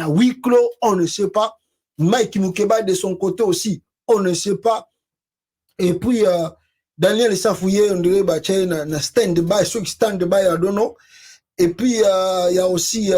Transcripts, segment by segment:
À huis clos, on ne sait pas. Mike Mukeba de son côté aussi, on ne sait pas. Et puis, Daniel Safouye, on dirait, bah, na stand-by, ceux qui stand-by, I don't know. Et puis, il y a aussi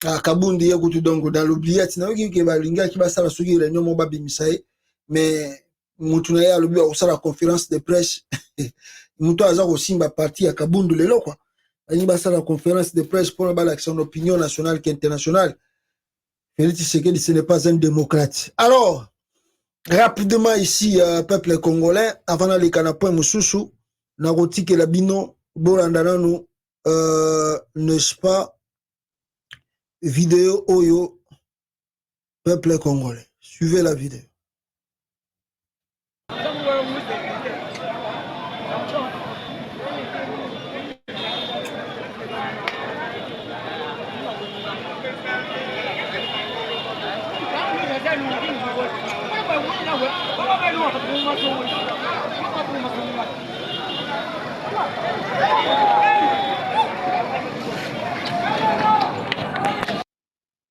Kabundi, donc dans l'oubliette, qui va linga qui va faire la souris, réunion, mon babi Misaï. Mais, Moutounaya, le bureau, la conférence de presse. Moutou Azar aussi, va partir à Kabundi, le lot, quoi. Il va faire la conférence de presse pour son opinion nationale qui est internationale. Félix Tshisekedi, ce n'est pas un démocrate. Alors, rapidement ici, peuple congolais, avant d'aller à point Moussoussou, Naroti Kelabino, Borandanano, n'est-ce pas, vidéo Oyo, peuple congolais. Suivez la vidéo.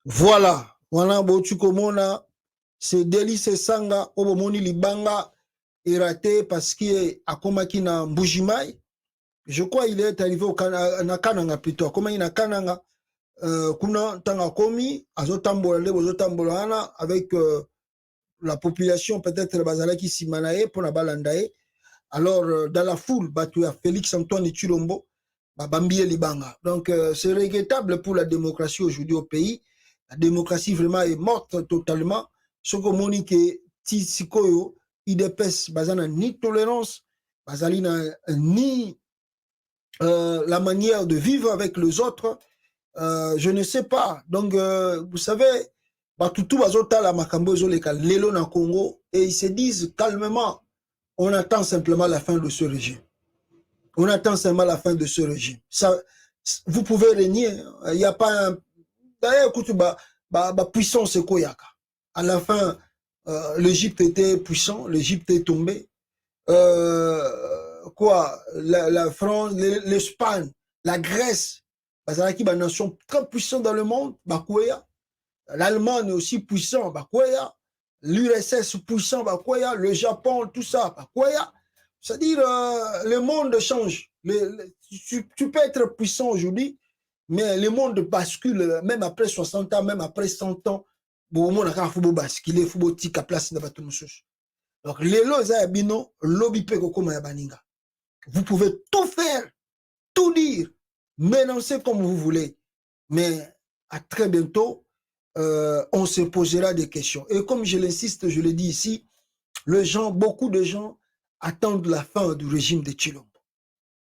Voilà, voilà, Botukomona, c'est Délice Sanga, Obomoni Libanga, est raté parce qu'il a comaki na Mbujimai. Je crois qu'il est arrivé au Kananga plutôt. Comment il a Kananga, kuna tanga komi, azotambola le, azotambola ana, avec la population peut-être bazalaki simanae pour la balandae. Alors, dans la foule, il y a Félix Antoine Tshilombo, Bambié Libanga. Donc, c'est regrettable pour la démocratie aujourd'hui au pays. La démocratie vraiment est morte totalement. Ce que Monique Tissikoyo, IDPS, bazana ni tolérance, bazalina ni la manière de vivre avec les autres. Je ne sais pas. Donc, vous savez, Batutu bazota la makambo ezoleka lelo na Congo et ils se disent calmement, on attend simplement la fin de ce régime. On attend simplement la fin de ce régime. Ça, vous pouvez régner. Il n'y a pas un... D'ailleurs, écoute, puissance koyaka. À la fin, l'Égypte était puissant, l'Égypte est tombée. La France, l'Espagne, la Grèce, parce qu'il y a une nation très puissante dans le monde, l'Allemagne est aussi puissant, l'URSS puissant, le Japon, tout ça, c'est-à-dire le monde change. Tu peux être puissant aujourd'hui, mais le monde bascule, même après 60 ans, même après 100 ans, bon, il faut basculer, il faut tirer place dans votre moussouche. Donc, les lois, vous pouvez tout faire, tout dire, ménoncer comme vous voulez, mais à très bientôt, on se posera des questions. Et comme je l'insiste, je le dis ici, beaucoup de gens attendent la fin du régime de Tshilombo.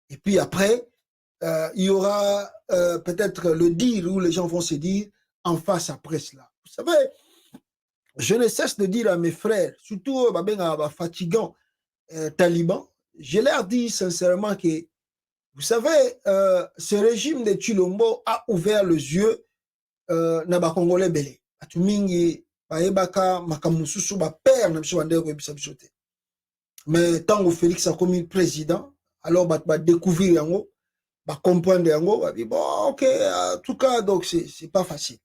Et puis après, il y aura peut-être le dire où les gens vont se dire en face après cela. Vous savez, je ne cesse de dire à mes frères, surtout fatigants talibans, je leur dis sincèrement que, vous savez, ce régime de Tshilombo a ouvert les yeux na ba Congolais belé. Atumingi baebaka makamususu ba père na biso bandeko ebisa biso te. Mais tant que Félix a commis président, alors ba découvrir yango, ba comprendre yango, ba dit bon OK, en tout cas donc c'est pas facile.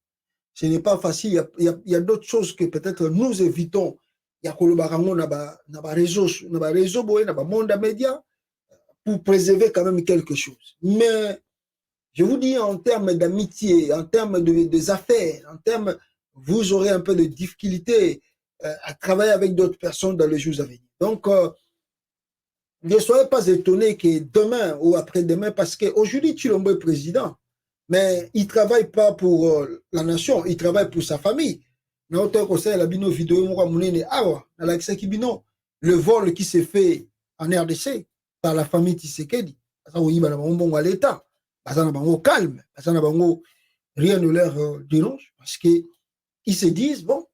Ce n'est pas facile, il y a d'autres choses que peut-être nous évitons. Il y a kolobarango na ba réseau boy na ba monde média pour préserver quand même quelque chose. Mais je vous dis, en termes d'amitié, en termes des affaires, en termes, vous aurez un peu de difficulté à travailler avec d'autres personnes dans les jours à venir. Donc, ne soyez pas étonnés que demain ou après-demain, parce qu'aujourd'hui, Tshilombo est président, mais il ne travaille pas pour la nation, il travaille pour sa famille. Le vol qui s'est fait en RDC par la famille Tshisekedi, l'État. Calme, rien ne leur dérange parce qu'ils se disent bon,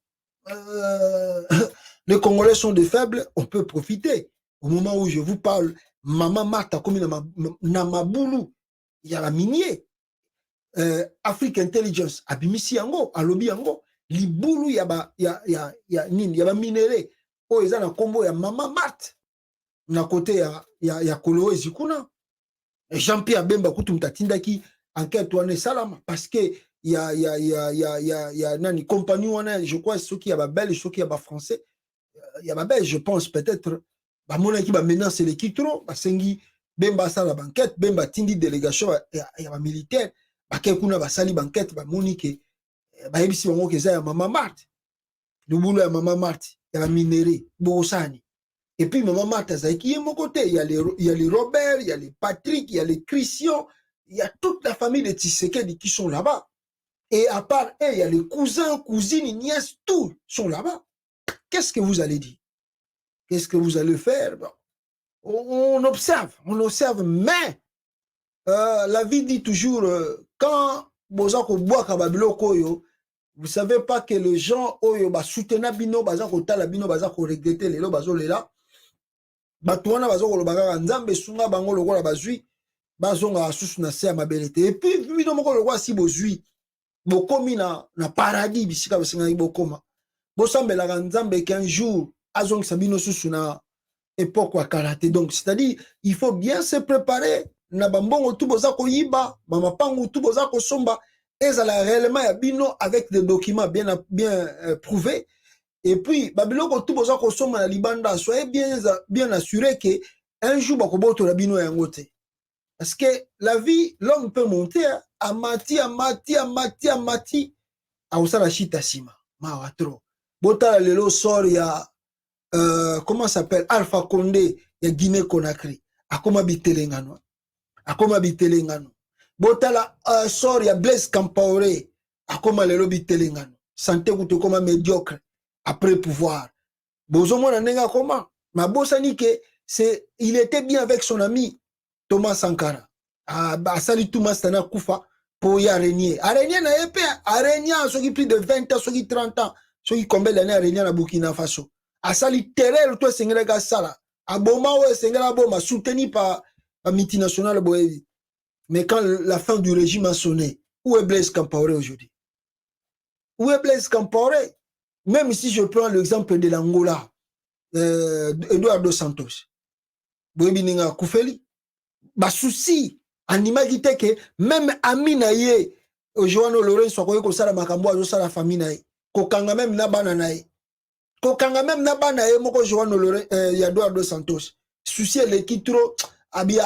les Congolais sont des faibles, on peut profiter. Au moment où je vous parle, Maman Mata, comme Namaboulou, il y a la minier, Afrique Intelligence, Abimisi Yango, Alobi Yango, Liboulou, il y a minéré, oh, ils ont un combo, il y a Maman Mat, na côté, il y a Koloé Zikuna. Jean-Pierre Bemba Koutoum Tatindaki enquête Touane Salama parce que il y a nani compagnie, je crois, ceux qui y a belge, ceux qui y a français, il y a belge, je pense peut-être, bah mon équipe maintenant c'est l'équipe trop, bah sengi bemba ça la banquette, bemba tindi délégation, il y a militaire, bah quelqu'un va sali banquette, bah monique, bah ebisi bango keza ya Mama Marthe, le boulot ya Mama Marthe, il y a minéré, bosani. Et puis Mama Marthe qui est mon côté, il y a les Robert, il y a les Patrick, il y a les Christian, il y a toute la famille de Tshisekedi qui sont là-bas. Et à part eux, il y a les cousins, cousines, nièces, tous sont là-bas. Qu'est-ce que vous allez dire? Qu'est-ce que vous allez faire? Bon, on observe, mais la vie dit toujours, quand Bozako Boaka Babiloko yo, vous ne savez pas que les gens oyo ba soutenir bino, bazako tala bino, bazako regretter les lo bazo lela, batouana bazako lo bagaka nzambe sunga bango lo la bazui, bazonga asusu na se ya mabelete. Et puis bino moko lo si bozui, bokomi na paradis bisika basenga bokoma. Bosambela nzambe qu'un jour azong sabino susu na époque wa karaté. Donc c'est-à-dire il faut bien se préparer na bambongo tout bozako yiba, mamapango tout bozako somba. Et ça la réellement ya bino avec des documents bien prouvés. Et puis babiloko tout bozako somba na libanda, soyez bien assuré que un jour bakoboto la bino ya ngote. Parce que la vie, l'homme peut monter à mati, à osala chita sima, ma trop. Bota lelo sort ya comment ça s'appelle Alpha Condé ya Guinée Conakry. Akoma bitelengano. Bota la sort ya Blaise Compaoré. Akoma lelo bitelengano. Santé kuto koma médiocre après pouvoir. Bozomo na nenga koma. Ma bosani ke c'est il était bien avec son ami Thomas Sankara. Asali Thomas Tana Koufa pour y arrêter. Arrêter na épée. Arrêter à ceux qui plus de 20 ans, ceux qui 30 ans, ceux qui combien d'années arrêter na Burkina Faso. Asali terreur toi sengela ga sala. Aboma ou sengela boma soutenu par la multinationale boevi. Mais quand la fin du régime a sonné, où est Blaise Compaoré aujourd'hui? Où est Blaise Compaoré? Même si je prends l'exemple de l'Angola, Eduardo Santos. Boebi ninga Koufeli. Ba souci animagi que même amina ye Joano Lorenzo ko ko sala makambo azo sala famille na ye kokanga même na bana na ye moko Joano Lorenzo ya Eduardo Santos souci l'équipe trop abia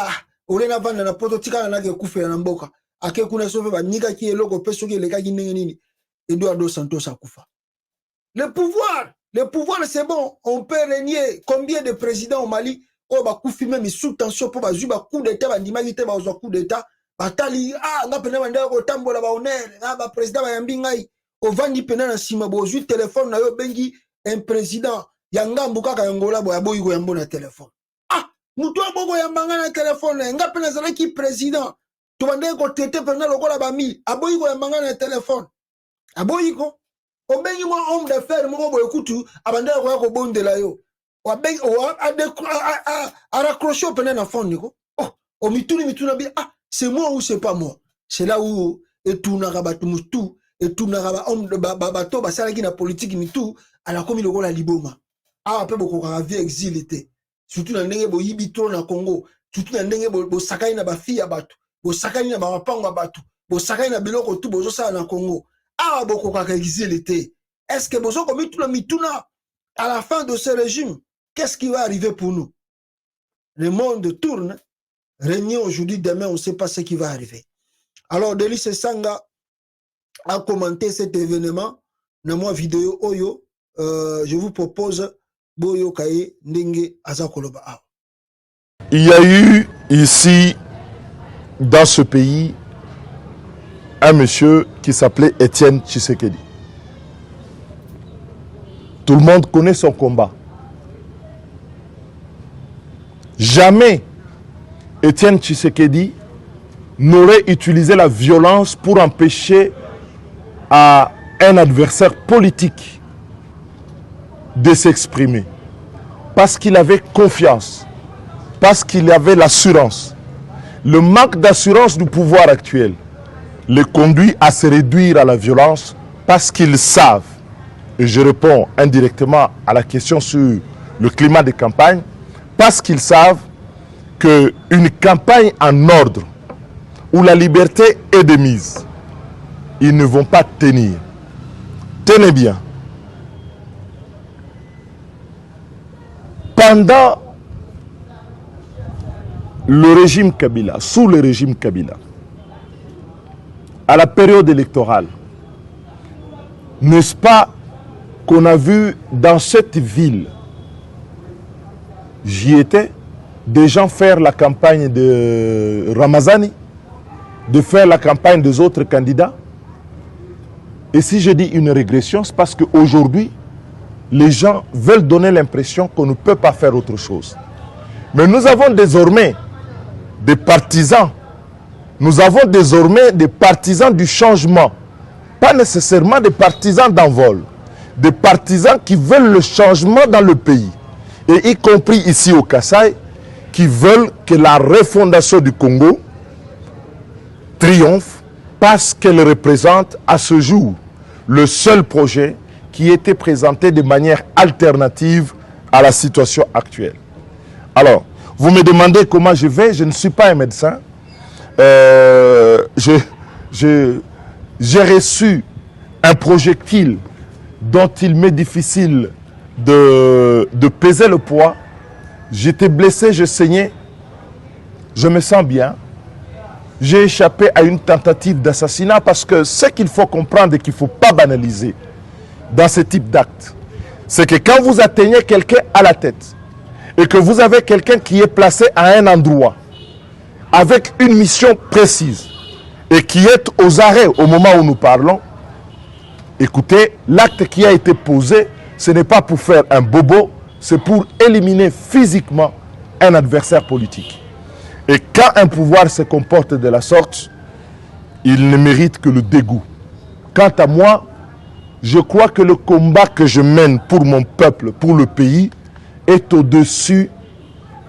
orena vanda na poto tika na ke kufela na mboka ake kuna sofe ba nika ki eloko peso ki leka ki nini Eduardo Santos akufa. Le pouvoir c'est bon, on peut régner combien de présidents au Mali. Oh ba kufi même sous tension pour ba juba coup d'état ba ndimagité ba ozo coup d'état batali nga pena banda ko tambola ba honneur ba président ba yambi ngai o vandi pena na sima bo ju téléphone na yo bengi un président yanga mbuka ka ngola bo aboyi ko yambo na téléphone muto aboko yambanga na téléphone nga pena zala ki président to banda ko tete pena lokola ba mi aboyi ko yambanga na téléphone aboyi ko o bengi mo homme d'affaires mo bo ekutu abanda ko bondela yo à raccrocher au pénal fond niko oh mituna bi c'est moi ou c'est pas moi. C'est là où et tout na rabatu mutu et tout na raba homme de bato basala ki na politique mitu ala komi loko la liboma pe boko ka vie exil était surtout na ndenge bo yibito na Congo surtout na ndenge bo sakai na ba fille ya bato bo sakai na ba mapango bato bo sakai na biloko tout bozo sala na Congo boko ka exil était. Est-ce que bozo komi tout na mituna à la fin de ce régime? Qu'est-ce qui va arriver pour nous? Le monde tourne. Régner aujourd'hui, demain, on ne sait pas ce qui va arriver. Alors, Delice Sanga a commenté cet événement dans ma vidéo Oyo. Je vous propose Boyo Kaye Ndenge Azakoloba. Il y a eu ici, dans ce pays, un monsieur qui s'appelait Étienne Tshisekedi. Tout le monde connaît son combat. Jamais Étienne Tshisekedi n'aurait utilisé la violence pour empêcher à un adversaire politique de s'exprimer. Parce qu'il avait confiance, parce qu'il avait l'assurance. Le manque d'assurance du pouvoir actuel les conduit à se réduire à la violence parce qu'ils savent, et je réponds indirectement à la question sur le climat de campagne, parce qu'ils savent qu'une campagne en ordre, où la liberté est de mise, ils ne vont pas tenir. Tenez bien. Pendant le régime Kabila, sous le régime Kabila, à la période électorale, n'est-ce pas qu'on a vu dans cette ville, j'y étais, des gens faire la campagne de Ramazani, de faire la campagne des autres candidats. Et si je dis une régression, c'est parce qu'aujourd'hui, les gens veulent donner l'impression qu'on ne peut pas faire autre chose. Mais nous avons désormais des partisans. Nous avons désormais des partisans du changement. Pas nécessairement des partisans d'envol. Des partisans qui veulent le changement dans le pays. Et y compris ici au Kasaï, qui veulent que la refondation du Congo triomphe parce qu'elle représente à ce jour le seul projet qui était présenté de manière alternative à la situation actuelle. Alors, vous me demandez comment je vais, je ne suis pas un médecin. J'ai reçu un projectile dont il m'est difficile de peser le poids. J'étais blessé, je saignais, je me sens bien. J'ai échappé à une tentative d'assassinat parce que ce qu'il faut comprendre et qu'il ne faut pas banaliser dans ce type d'acte, c'est que quand vous atteignez quelqu'un à la tête et que vous avez quelqu'un qui est placé à un endroit avec une mission précise et qui est aux arrêts au moment où nous parlons, écoutez, l'acte qui a été posé, ce n'est pas pour faire un bobo, c'est pour éliminer physiquement un adversaire politique. Et quand un pouvoir se comporte de la sorte, il ne mérite que le dégoût. Quant à moi, je crois que le combat que je mène pour mon peuple, pour le pays, est au-dessus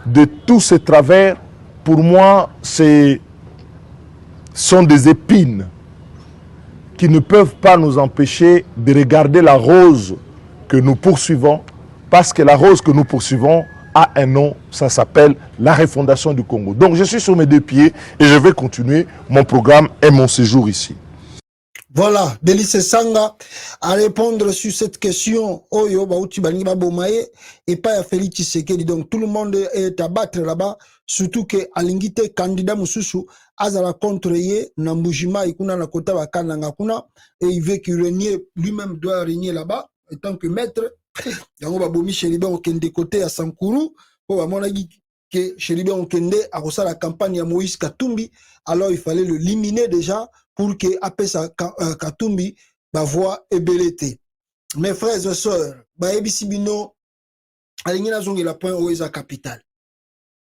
de tous ces travers. Pour moi, ce sont des épines qui ne peuvent pas nous empêcher de regarder la rose que nous poursuivons, parce que la rose que nous poursuivons a un nom, ça s'appelle la refondation du Congo. Donc je suis sur mes deux pieds et je vais continuer mon programme et mon séjour ici. Voilà, Delice Sanga à répondre sur cette question. Oyo, Baouti Baniba Bomaye et pas Félix Tshisekedi. Donc tout le monde est à battre là-bas. Surtout que Alingite, candidat Moussoussou, Azala contre Ye, Nambujima, Ikuna Nakota Wakana Ngakuna, et il veut qu'il règne, lui-même doit régner là-bas, en tant que maître. Yango Babomi Chéribé Okende côté à Sankourou, pour Amonagi que Chéribé Okende a reçu la campagne à Moïse Katumbi, alors il fallait le liminer déjà pour que après ça Katumbi ba voix ébellété. Mes frères et sœurs, ba ebisibino alingina zongi la point Oeza capital.